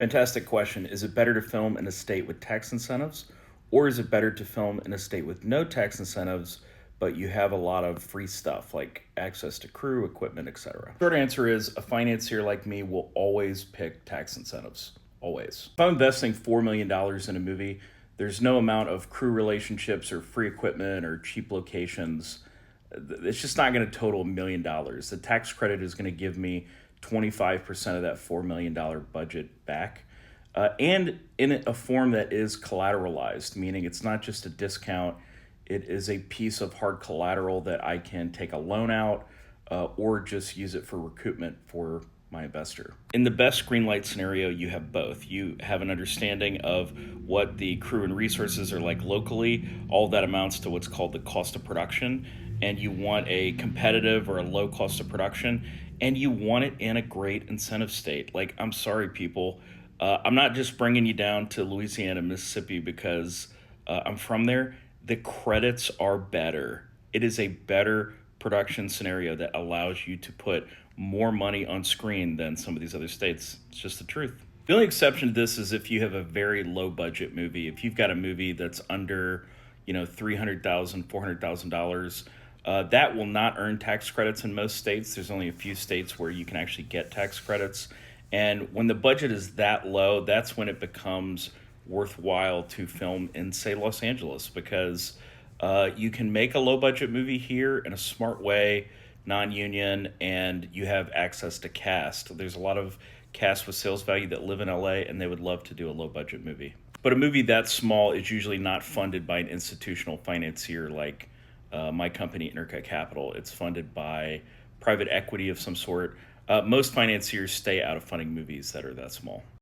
Fantastic question. Is it better to film in a state with tax incentives, or is it better to film in a state with no tax incentives, but you have a lot of free stuff like access to crew, equipment, etc.? Short answer is a financier like me will always pick tax incentives. Always. If I'm investing $4 million in a movie, there's no amount of crew relationships or free equipment or cheap locations. It's just not going to total $1 million. The tax credit is going to give me 25% of that $4 million budget back. And in a form that is collateralized, meaning it's not just a discount, it is a piece of hard collateral that I can take a loan out or just use it for recoupment for my investor. In the best greenlight scenario, you have both. You have an understanding of what the crew and resources are like locally. All that amounts to what's called the cost of production. And you want a competitive or a low cost of production, and you want it in a great incentive state. Like, I'm sorry, people. I'm not just bringing you down to Louisiana, Mississippi because I'm from there. The credits are better. It is a better production scenario that allows you to put more money on screen than some of these other states. It's just the truth. The only exception to this is if you have a very low budget movie. If you've got a movie that's under, $300,000, $400,000, that will not earn tax credits in most states. There's only a few states where you can actually get tax credits. And when the budget is that low, that's when it becomes worthwhile to film in, say, Los Angeles, because you can make a low budget movie here in a smart way, non-union, and you have access to cast. There's a lot of cast with sales value that live in LA, and they would love to do a low budget movie. But a movie that small is usually not funded by an institutional financier like my company, Interca Capital. It's funded by private equity of some sort. Most financiers stay out of funding movies that are that small.